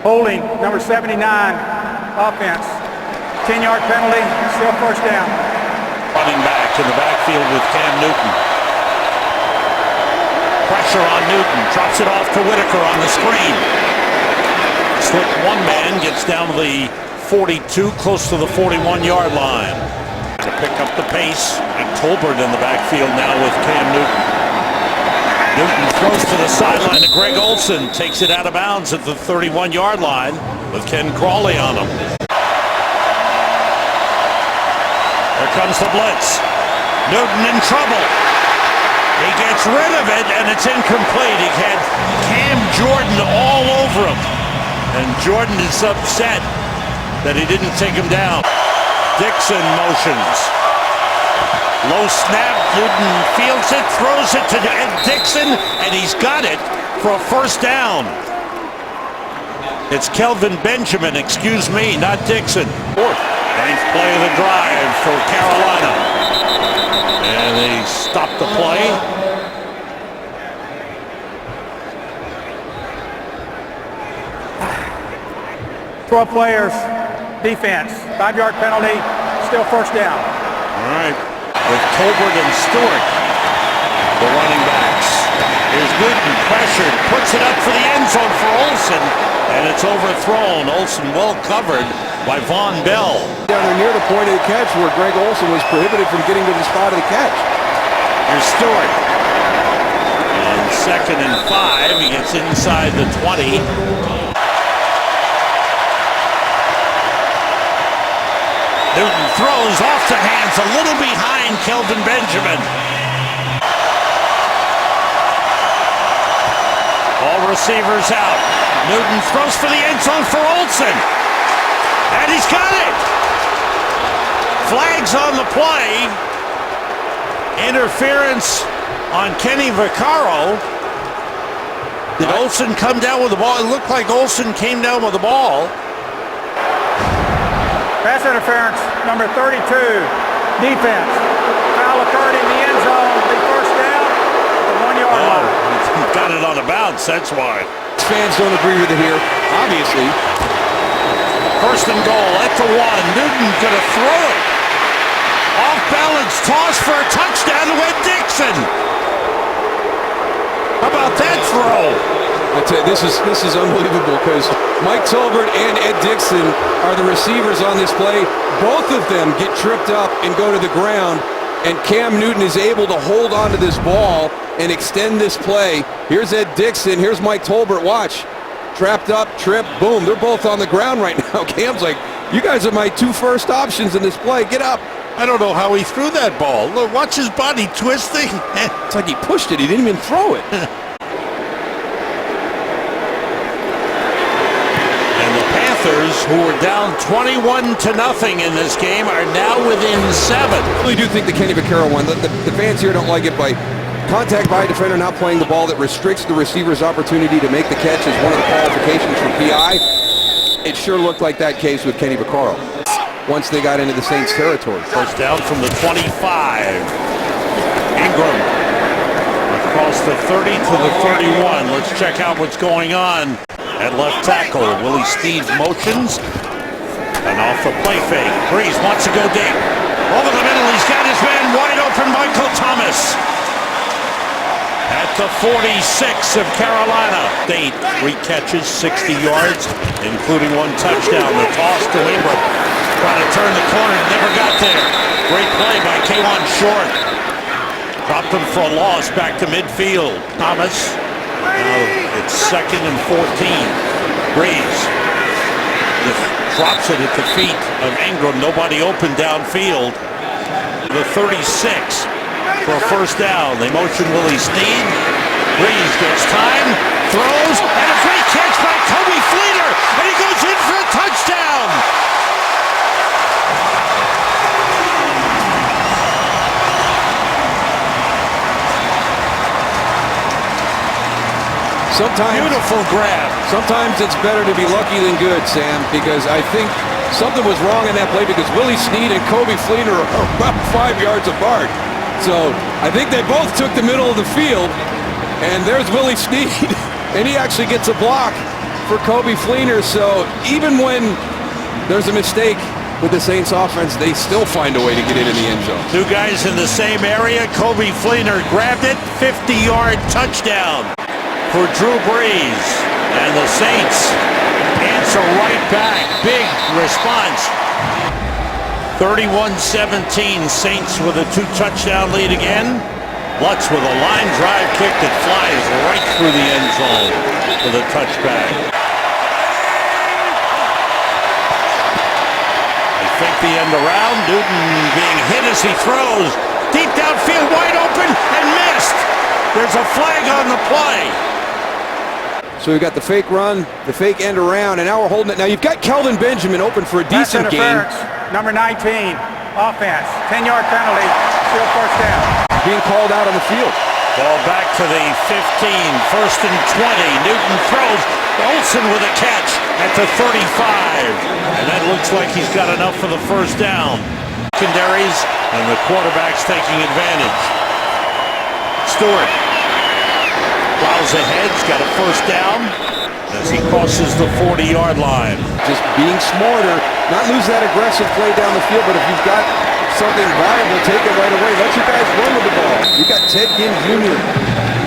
Speaker 3: Holding, number 79, offense. 10-yard penalty, still first down.
Speaker 1: Running back in the backfield with Cam Newton. Pressure on Newton. Drops it off to Whitaker on the screen. Slip one man. Gets down to the 42, close to the 41-yard line. To pick up the pace. And Tolbert in the backfield now with Cam Newton. Newton throws to the sideline to Greg Olsen. Takes it out of bounds at the 31-yard line with Ken Crawley on him. Here comes the blitz. Newton in trouble. He gets rid of it, and it's incomplete. He had Cam Jordan all over him. And Jordan is upset that he didn't take him down. Dixon motions. Low snap. Newton fields it, throws it to Dixon, and he's got it for a first down. It's Kelvin Benjamin, excuse me, not Dixon. Ninth play of the drive for Carolina. And they stop the play.
Speaker 3: 12 players, defense, 5-yard penalty, still first down.
Speaker 1: All right, with Tolbert and Stewart, the running backs. Here's Newton, pressured, puts it up for the end zone for Olsen, and it's overthrown. Olsen well covered by Von Bell.
Speaker 2: Down there near the point of the catch where Greg Olsen was prohibited from getting to the spot of the catch.
Speaker 1: Here's Stewart. On 2nd and 5, he gets inside the 20. Newton throws off the hands, a little behind Kelvin Benjamin. All receivers out. Newton throws for the end zone for Olsen. And he's got it. Flags on the play. Interference on Kenny Vaccaro. Did Olsen come down with the ball? It looked like Olsen came down with the ball.
Speaker 3: Pass interference, number 32, defense. Foul occurred in the end zone, the first down at the 1-yard line.
Speaker 1: He got it on a bounce, that's why.
Speaker 2: Fans don't agree with it here, obviously.
Speaker 1: First and goal at the 1. Newton gonna throw it. Off balance, toss for a touchdown to Ed Dixon. How about that throw?
Speaker 2: I tell you, this is unbelievable because Mike Tolbert and Ed Dixon are the receivers on this play. Both of them get tripped up and go to the ground, and Cam Newton is able to hold on to this ball and extend this play. Here's Ed Dixon. Here's Mike Tolbert. Watch. Trapped up, trip, boom. They're both on the ground right now. Cam's like, you guys are my 2 first options in this play. Get up.
Speaker 1: I don't know how he threw that ball. Look, watch his body twisting.
Speaker 2: It's like he pushed it. He didn't even throw it.
Speaker 1: Panthers, who were down 21-0 in this game, are now within 7.
Speaker 2: I really do think the Kenny Vaccaro one, the fans here don't like it by contact by a defender not playing the ball that restricts the receiver's opportunity to make the catch as one of the qualifications for PI. It sure looked like that case with Kenny Vaccaro once they got into the Saints territory.
Speaker 1: First down from the 25. Ingram across the 30 to the 31. Let's check out what's going on at left tackle. Willie Snead motions. And off the play fake. Brees wants to go deep. Over the middle, he's got his man wide open, Michael Thomas. At the 46 of Carolina. 3 catches, 60 yards, including 1 touchdown. The toss to Ingram. Trying to turn the corner, never got there. Great play by K'Wan Short. Dropped him for a loss back to midfield. Thomas. Now it's 2nd and 14. Brees just drops it at the feet of Ingram. Nobody open downfield. The 36 for a first down. They motion Willie Snead. Brees gets time, throws, and a great catch by Kobe Fleener, and he goes in for a touchdown. Beautiful grab.
Speaker 2: Sometimes it's better to be lucky than good, Sam, because I think something was wrong in that play because Willie Snead and Kobe Fleener are about 5 yards apart. So I think they both took the middle of the field, and there's Willie Snead, and he actually gets a block for Kobe Fleener. So even when there's a mistake with the Saints offense, they still find a way to get it in the end zone.
Speaker 1: 2 guys in the same area. Kobe Fleener grabbed it, 50-yard touchdown for Drew Brees. And the Saints answer right back. Big response. 31-17, Saints with a 2-touchdown lead again. Lutz with a line drive kick that flies right through the end zone with a touchback. They fake the end around. Newton being hit as he throws. Deep downfield, wide open, and missed. There's a flag on the play.
Speaker 2: So we've got the fake run, the fake end around, and now we're holding it. Now you've got Kelvin Benjamin open for a decent game.
Speaker 3: Number 19, offense, 10-yard penalty, still first down.
Speaker 2: Being called out on the field.
Speaker 1: Ball back to the 15, 1st and 20. Newton throws. Olsen with a catch at the 35. And that looks like he's got enough for the first down. Secondaries, and the quarterback's taking advantage. Stewart plows ahead, he's got a first down as he crosses the 40-yard line.
Speaker 2: Just being smarter, not lose that aggressive play down the field, but if you've got something valuable, take it right away. Let your guys run with the ball. You've got Ted Ginn Jr.,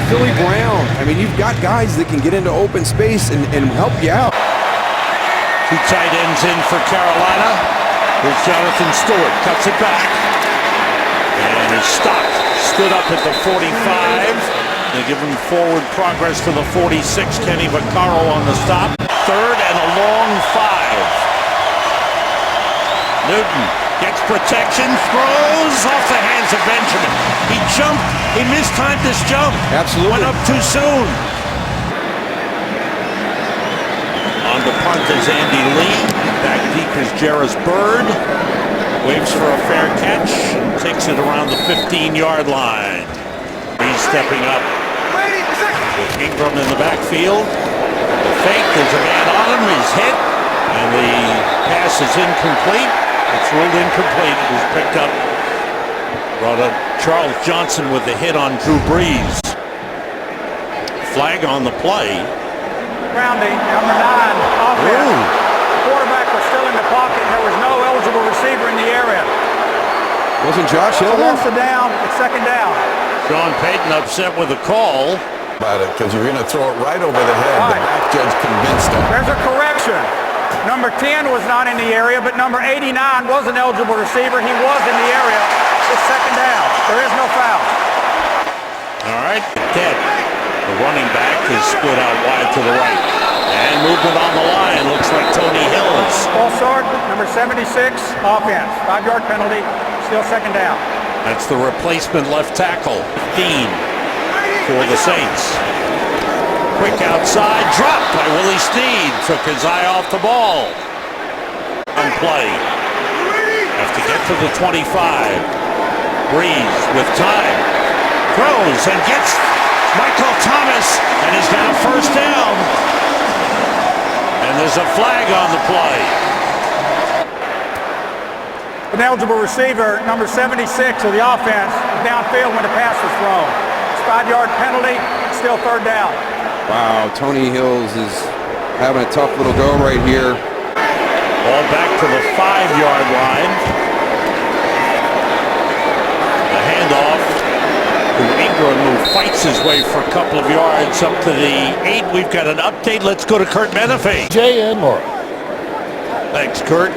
Speaker 2: Philly Brown. I mean, you've got guys that can get into open space and help you out.
Speaker 1: 2 tight ends in for Carolina. Here's Jonathan Stewart, cuts it back. And is stopped. Stood up at the 45. They give him forward progress to the 46. Kenny Vaccaro on the stop. 3rd and a long 5. Newton gets protection, throws off the hands of Benjamin. He jumped. He mistimed this jump.
Speaker 2: Absolutely.
Speaker 1: Went up too soon. On the punt is Andy Lee. Back deep is Jarris Bird. Waves for a fair catch. Takes it around the 15-yard line. He's stepping up with Ingram in the backfield. The fake, there's a man on him, he's hit, and the pass is incomplete. It's ruled incomplete. It was picked up. Brought up Charles Johnson with the hit on Drew Brees. Flag on the play.
Speaker 3: Rounding, number 9, offense. Quarterback was still in the pocket. There was no eligible receiver in the area.
Speaker 2: Wasn't Josh Hill
Speaker 3: So
Speaker 2: there?
Speaker 3: lost the down. It's 2nd down.
Speaker 1: Sean Payton upset with the call.
Speaker 4: About it, because you're going to throw it right over the head.
Speaker 3: Right.
Speaker 4: The back judge convinced him.
Speaker 3: There's a correction. Number 10 was not in the area, but number 89 was an eligible receiver. He was in the area. It's 2nd down. There is no foul.
Speaker 1: All right, dead. The running back is split out wide to the right. And movement on the line. Looks like Tony Hills.
Speaker 3: False start, number 76, offense. 5-yard penalty, still 2nd down.
Speaker 1: That's the replacement left tackle. 15 for the Saints. Quick outside, dropped by Willie Snead. Took his eye off the ball. play. Have to get to the 25. Brees with time. Throws and gets Michael Thomas, and he's got a first down. And there's a flag on the play.
Speaker 3: An eligible receiver, number 76 of the offense, downfield when the pass was thrown. It's 5-yard penalty, still third down.
Speaker 2: Wow, Tony Hills is having a tough little go right here.
Speaker 1: Ball back to the 5-yard line. The handoff to Ingram, who fights his way for a couple of yards up to the 8. We've got an update. Let's go to Kurt Menefee.
Speaker 5: J.M. Moore.
Speaker 1: Thanks, Kurt.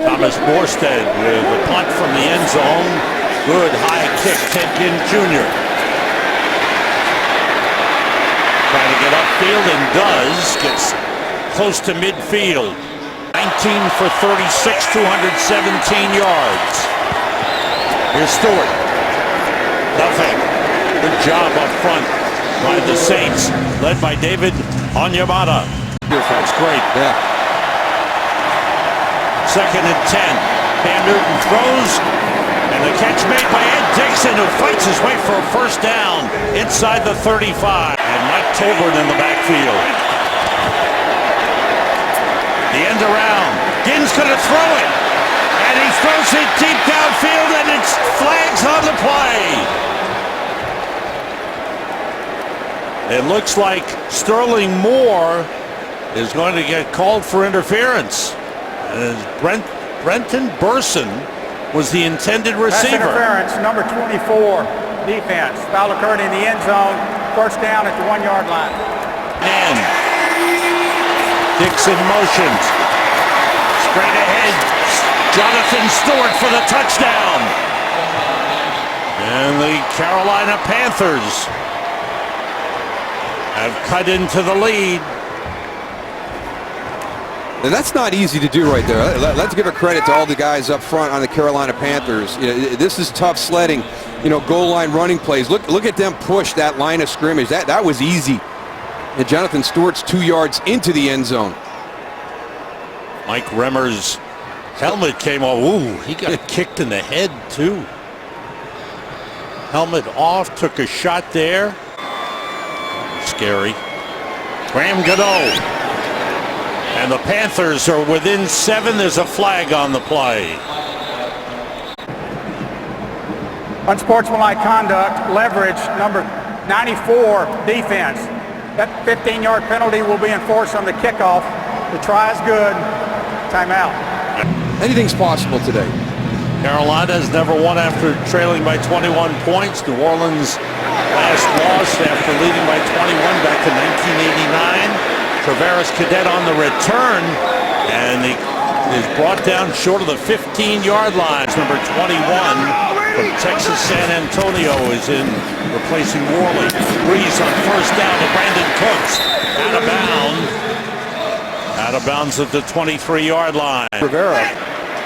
Speaker 1: Thomas Morstead with a punt from the end zone. Good high kick, Ted Ginn Jr. Trying to get upfield and does. Gets close to midfield. 19 for 36, 217 yards. Here's Stewart. Nothing. Good job up front by the Saints, led by David Onyemata. That's great.
Speaker 2: Yeah.
Speaker 1: Second and 10. Cam Newton throws, and the catch made by Ed Dixon, who fights his way for a first down inside the 35. And Mike Tolbert in the backfield. The end around. Ginn's going to throw it, and he throws it deep downfield, and it's flags on the play. It looks like Sterling Moore is going to get called for interference. Brenton Burson was the intended
Speaker 3: Pass
Speaker 1: receiver.
Speaker 3: interference, number 24, defense. Foul occurred in the end zone, first down at the 1-yard line.
Speaker 1: In. Dixon motions. Straight ahead, Jonathan Stewart for the touchdown. And the Carolina Panthers have cut into the lead.
Speaker 2: And that's not easy to do right there. Let's give a credit to all the guys up front on the Carolina Panthers. You know, this is tough sledding, goal line running plays. Look at them push that line of scrimmage. That was easy. And Jonathan Stewart's 2 yards into the end zone.
Speaker 1: Mike Remmer's helmet came off. Ooh, he got kicked in the head too. Helmet off, took a shot there. Scary. Graham Gano. And the Panthers are within 7. There's a flag on the play.
Speaker 3: Unsportsmanlike conduct, leverage, number 94, defense. That 15-yard penalty will be enforced on the kickoff. The try is good. Timeout.
Speaker 2: Anything's possible today.
Speaker 1: Carolina has never won after trailing by 21 points. New Orleans last lost after leading by 21 back in 1989. Travaris Cadet on the return, and he is brought down short of the 15-yard line. Number 21 from Texas San Antonio is in, replacing Worley. Brees on first down to Brandon Cooks. Out of bounds at the 23-yard line.
Speaker 2: Rivera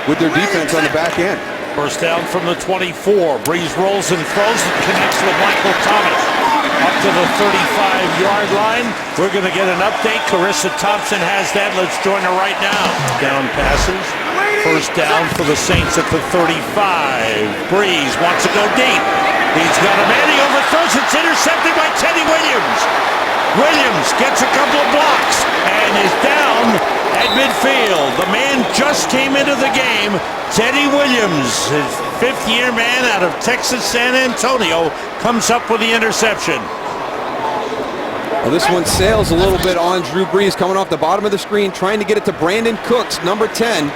Speaker 2: with their defense on the back end.
Speaker 1: First down from the 24. Brees rolls and throws and connects with Michael Thomas. Up to the 35-yard line. We're going to get an update. Carissa Thompson has that. Let's join her right now. Down passes. First down for the Saints at the 35. Brees wants to go deep. He's got a man. He overthrows. It's intercepted by Teddy Williams. Williams gets a couple of blocks and is down at midfield. The man just came into the game. Teddy Williams, his fifth-year man out of Texas San Antonio, comes up with the interception.
Speaker 2: Well, this one sails a little bit on Drew Brees, coming off the bottom of the screen, trying to get it to Brandon Cooks, number 10.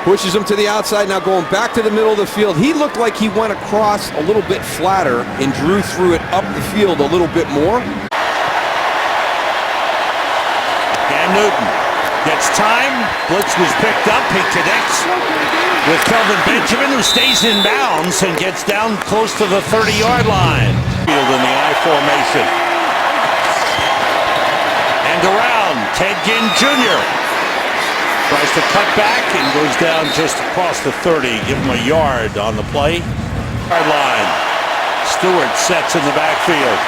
Speaker 2: Pushes him to the outside, now going back to the middle of the field. He looked like he went across a little bit flatter, and Drew threw it up the field a little bit more.
Speaker 1: Cam Newton gets time. Blitz was picked up. He connects with Kelvin Benjamin, who stays in bounds and gets down close to the 30-yard line. Field in the I formation. And around, Ted Ginn Jr. tries to cut back and goes down just across the 30. Give him a yard on the play. Yard line. Stewart sets in the backfield.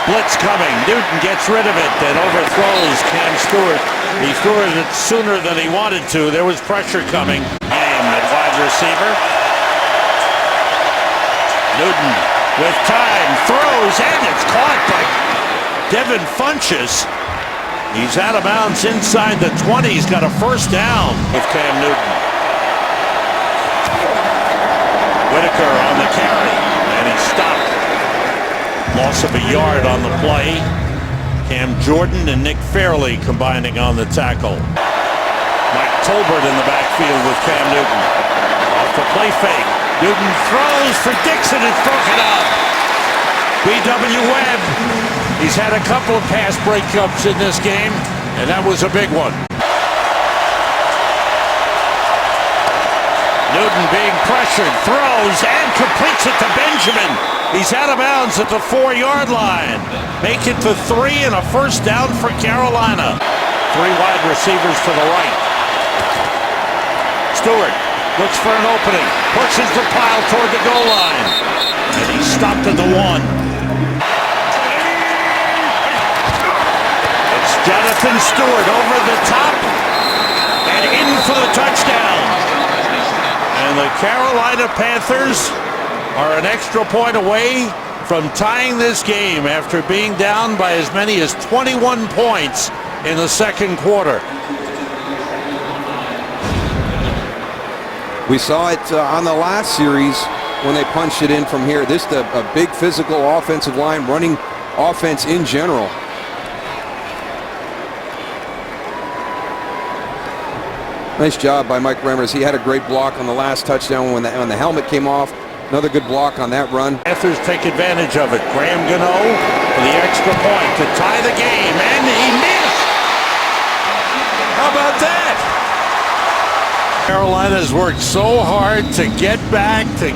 Speaker 1: Blitz coming. Newton gets rid of it and overthrows Cam Stewart. He threw it sooner than he wanted to. There was pressure coming. Game at wide receiver. Newton with time throws, and it's caught by Devin Funchess. He's out of bounds inside the 20. He's got a first down with Cam Newton. Whitaker on the carry, and he's stopped. Loss of a yard on the play. Cam Jordan and Nick Fairley combining on the tackle. Mike Tolbert in the backfield with Cam Newton. Off the play fake. Newton throws for Dixon. It's broken up. B.W. Webb. He's had a couple of pass breakups in this game, and that was a big one. Newton being pressured, throws, and completes it to Benjamin. He's out of bounds at the 4-yard line. Make it to 3 and a first down for Carolina. 3 wide receivers to the right. Stewart looks for an opening, pushes the pile toward the goal line, and he's stopped at the 1. It's Jonathan Stewart over the top and in for the touchdown. And the Carolina Panthers are an extra point away from tying this game after being down by as many as 21 points in the second quarter.
Speaker 2: We saw it on the last series when they punched it in from here. This is a big physical offensive line, running offense in general. Nice job by Mike Remmers. He had a great block on the last touchdown when the helmet came off. Another good block on that run.
Speaker 1: Panthers take advantage of it. Graham Gano for the extra point to tie the game, and he missed. How about that? Carolina's worked so hard to get back, to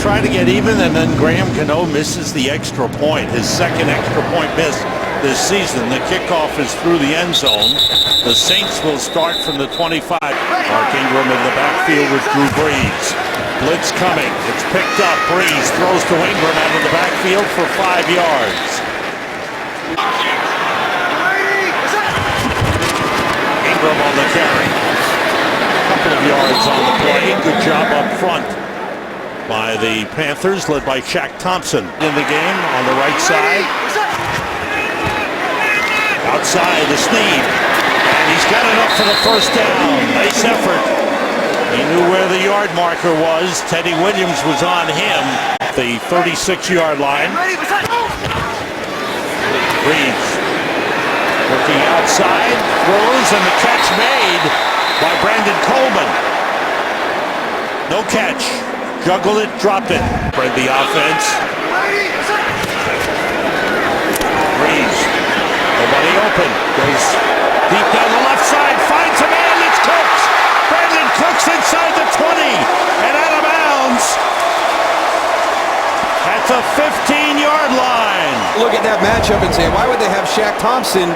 Speaker 1: try to get even, and then Graham Gano misses the extra point. His second extra point miss this season. The kickoff is through the end zone. The Saints will start from the 25. Mark Ingram in the backfield with Drew Brees. Blitz coming. It's picked up. Brees throws to Ingram out of the backfield for 5 yards. Ingram on the carry. Couple of yards on the play. Good job up front by the Panthers, led by Shaq Thompson in the game on the right side. Outside the Snead, and he's got enough for the first down. Nice effort. He knew where the yard marker was. Teddy Williams was on him. The 36-yard line. Brees working outside, throws, and the catch made by Brandon Coleman. No catch. Juggled it, dropped it. Spread the offense. Brees. Nobody open. Goes deep down the left side. Finds a man. It's Cooks. Brandon Cooks inside the 20. And out of bounds at the 15-yard line.
Speaker 2: Look at that matchup and say, why would they have Shaq Thompson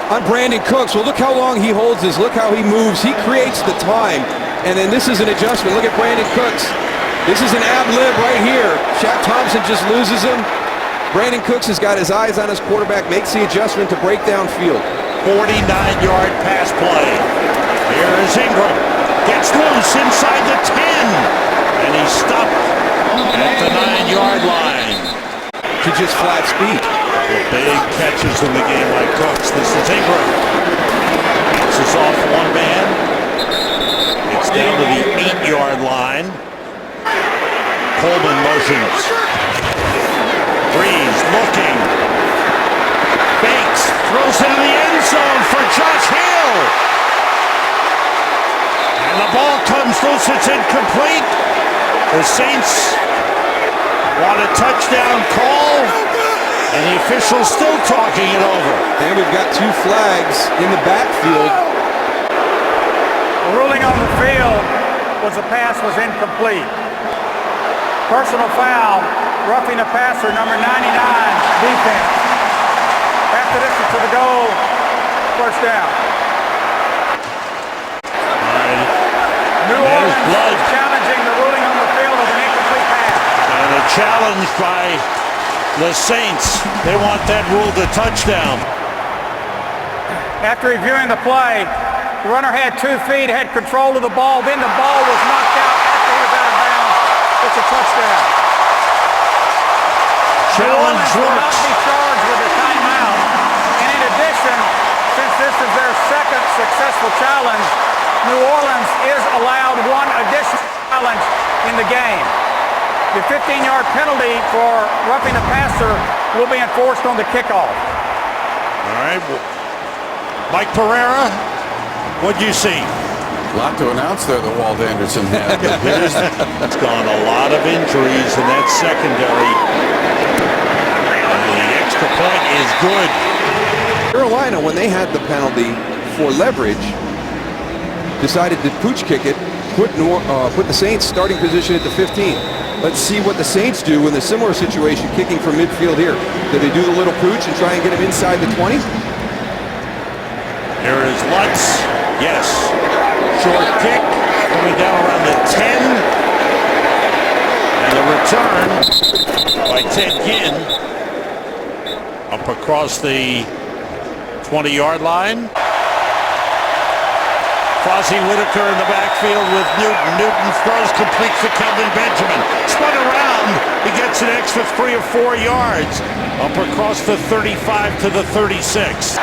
Speaker 2: on Brandon Cooks? Well, look how long he holds this. Look how he moves. He creates the time. And then this is an adjustment. Look at Brandon Cooks. This is an ad-lib right here. Shaq Thompson just loses him. Brandon Cooks has got his eyes on his quarterback, makes the adjustment to break down field.
Speaker 1: 49-yard pass play. Here is Ingram. Gets loose inside the 10. And he's stopped at the 9-yard line.
Speaker 2: To just flat speed.
Speaker 1: Big catches in the game like Cooks. This is Ingram. Bounces off one man. It's down to the 8-yard line. Coleman motions. Brees looking. Banks throws it in the end zone for Josh Hill. And the ball comes loose. It's incomplete. The Saints want a touchdown call. And the official's still talking it over.
Speaker 2: And we've got 2 flags in the backfield.
Speaker 3: The ruling on the field was the pass was incomplete. Personal foul, roughing the passer, number 99, defense. After this is to the goal, first down. New Orleans is challenging the ruling on the field of an incomplete pass.
Speaker 1: And a challenge by The Saints, they want that ruled a touchdown.
Speaker 3: After reviewing the play, the runner had 2 feet, had control of the ball, then the ball was knocked out after he was out of bounds. It's a touchdown.
Speaker 1: Challenge
Speaker 3: will not
Speaker 1: works.
Speaker 3: be charged with a timeout. And in addition, since this is their second successful challenge, New Orleans is allowed 1 additional challenge in the game. The 15-yard penalty for roughing the passer will be enforced on the kickoff.
Speaker 1: All right. Mike Pereira, what'd you see?
Speaker 4: A lot to announce there that Walt Anderson had. But here's
Speaker 1: It's gone a lot of injuries in that secondary. And the extra point is good.
Speaker 2: Carolina, when they had the penalty for leverage, decided to pooch kick it, put the Saints starting position at the 15. Let's see what the Saints do in a similar situation, kicking from midfield here. Do they do the little pooch and try and get him inside the 20?
Speaker 1: Here is Lutz. Yes. Short kick coming down around the 10. And the return by Ted Ginn up across the 20-yard line. Fozzie Whitaker in the backfield with Newton. Newton throws, completes to Kelvin Benjamin. Spun around. He gets an extra 3 or 4 yards. Up across the 35 to the 36.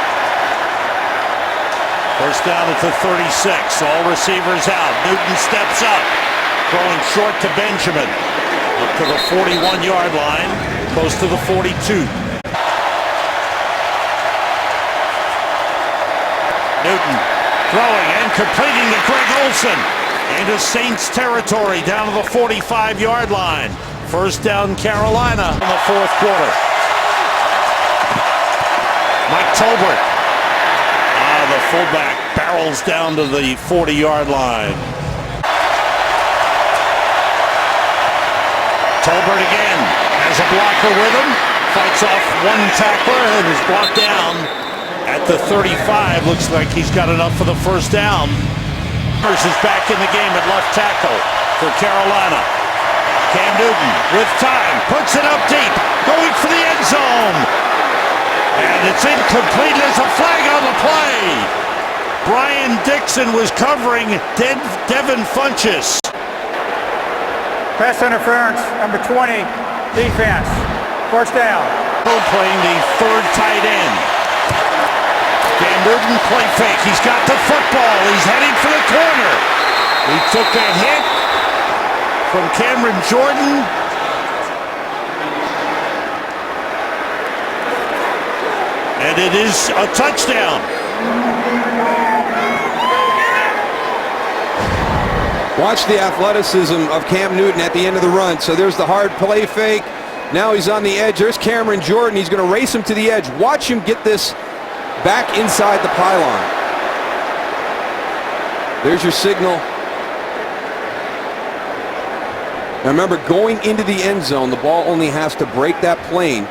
Speaker 1: First down at the 36. All receivers out. Newton steps up. Throwing short to Benjamin. Up to the 41-yard line. Close to the 42. Newton throwing and completing to Greg Olsen. Into Saints territory down to the 45-yard line. First down Carolina in the 4th quarter. Mike Tolbert. The fullback barrels down to the 40-yard line. Tolbert again has a blocker with him. Fights off 1 tackler and is brought down at the 35. Looks like he's got enough for the first down. Panthers is back in the game at left tackle for Carolina. Cam Newton with time, puts it up deep, going for the end zone. And it's incomplete. There's a flag on the play. Brian Dixon was covering Devin Funchess.
Speaker 3: Pass interference, number 20, defense. First down.
Speaker 1: Playing the 3rd tight end. Cam Newton play fake. He's got the football. He's heading for the corner. He took a hit from Cameron Jordan. And it is a touchdown.
Speaker 2: Watch the athleticism of Cam Newton at the end of the run. So there's the hard play fake. Now he's on the edge. There's Cameron Jordan. He's going to race him to the edge. Watch him get this back inside the pylon. There's your signal. Now remember, going into the end zone, the ball only has to break that plane.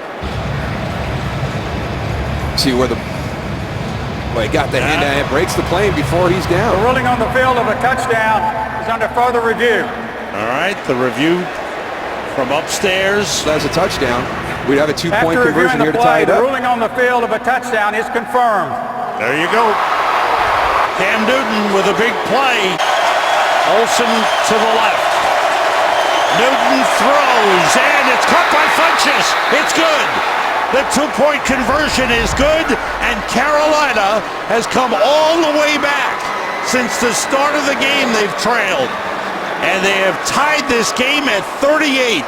Speaker 2: See where he got the hand and it breaks the plane before he's down.
Speaker 3: The ruling on the field of a touchdown is under further review.
Speaker 1: All right, the review from upstairs.
Speaker 2: That's a touchdown. We'd have a 2-point conversion here to
Speaker 3: play,
Speaker 2: tie it up.
Speaker 3: The ruling on the field of a touchdown is confirmed.
Speaker 1: There you go. Cam Newton with a big play. Olsen to the left. Newton throws, and it's caught by Funchess. It's good. The 2-point conversion is good, and Carolina has come all the way back. Since the start of the game, they've trailed, and they have tied this game at 38.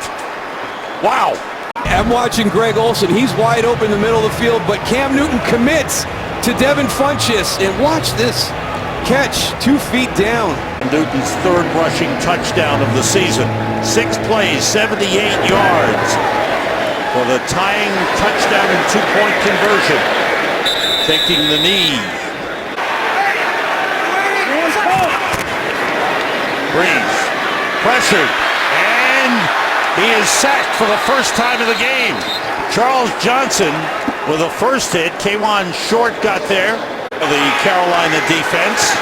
Speaker 1: Wow.
Speaker 2: I'm watching Greg Olsen. He's wide open in the middle of the field, but Cam Newton commits to Devin Funchess, and watch this catch, 2 feet down.
Speaker 1: Newton's 3rd rushing touchdown of the season. 6 plays, 78 yards. For the tying touchdown and 2-point conversion. Taking the knee. Brees pressured, and he is sacked for the first time of the game. Charles Johnson with a first hit. K'Wan Short got there. The Carolina defense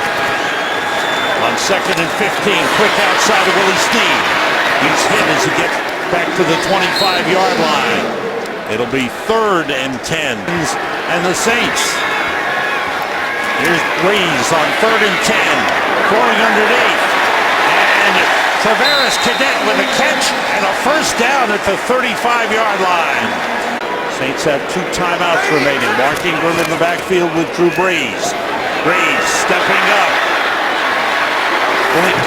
Speaker 1: on 2nd and 15. Quick outside of Willie Snead. He's hit as he gets back to the 25-yard line. It'll be 3rd and 10. And the Saints. Here's Brees on 3rd and 10. Throwing underneath. And Traveris Cadet with a catch and a first down at the 35-yard line. Saints have 2 timeouts remaining. Mark Ingram in the backfield with Drew Brees. Brees stepping up.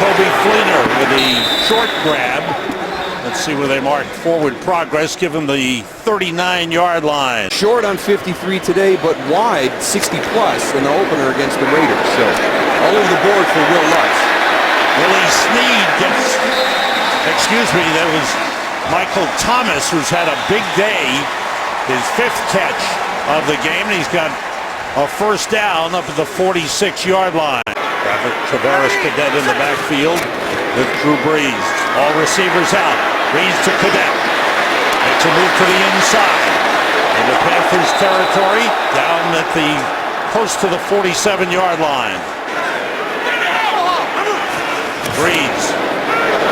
Speaker 1: Kobe Fleener with a short grab. Let's see where they mark forward progress given the 39-yard line.
Speaker 2: Short on 53 today, but wide 60-plus in the opener against the Raiders. So all over the board for Will Lutz.
Speaker 1: Willie Snead gets, that was Michael Thomas, who's had a big day. His 5th catch of the game, and he's got a first down up at the 46-yard line. Traveris Cadet in the backfield with Drew Brees. All receivers out. Brees to Cadet. It's a move to the inside. Into Panthers territory, down at the close to the 47-yard line. Brees.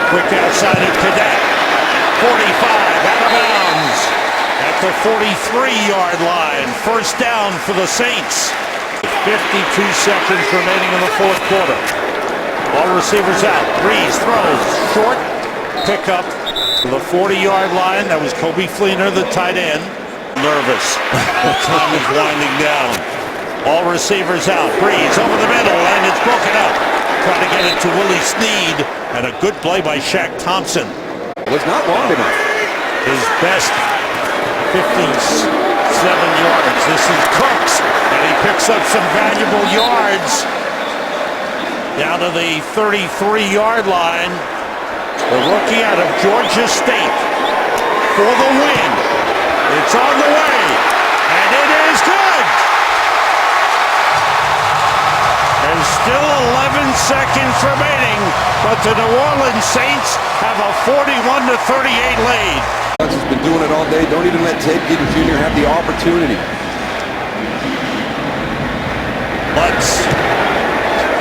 Speaker 1: Quick outside of Cadet. 45 out of bounds. At the 43-yard line. First down for the Saints. 52 seconds remaining in the 4th quarter. All receivers out. Brees throws. Short. Pickup to the 40-yard line. That was Kobe Fleener, the tight end. Nervous. Time is winding down. All receivers out. Brees over the middle, and it's broken up. Trying to get it to Willie Snead. And a good play by Shaq Thompson.
Speaker 2: Was not long enough.
Speaker 1: His best 57 yards. This is Cooks, and he picks up some valuable yards down to the 33-yard line. The rookie out of Georgia State for the win. It's on the way, and it is good. There's still 11 seconds remaining, but the New Orleans Saints have a 41-38 lead.
Speaker 2: Has been doing it all day. Don't even let Ted Ginn Jr. have the opportunity.
Speaker 1: Lutz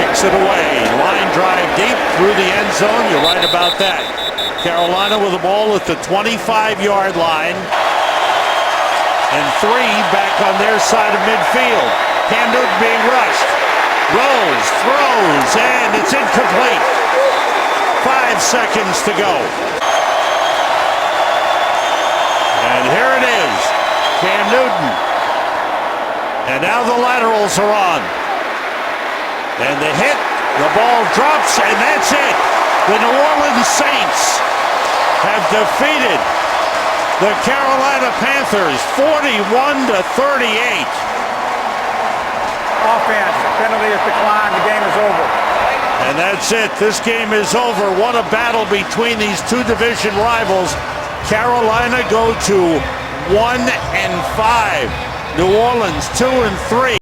Speaker 1: kicks it away. Line drive deep through the end zone. You're right about that. Carolina with the ball at the 25-yard line. And 3 back on their side of midfield. Cam Newton being rushed. Rolls, throws, and it's incomplete. 5 seconds to go. And here it is, Cam Newton. And now the laterals are on. And the hit, the ball drops, and that's it. The New Orleans Saints have defeated the Carolina Panthers 41-38.
Speaker 3: Offense, penalty is declined, the game is over.
Speaker 1: And that's it. This game is over. What a battle between these 2 division rivals. Carolina go to 1-5. New Orleans 2-3.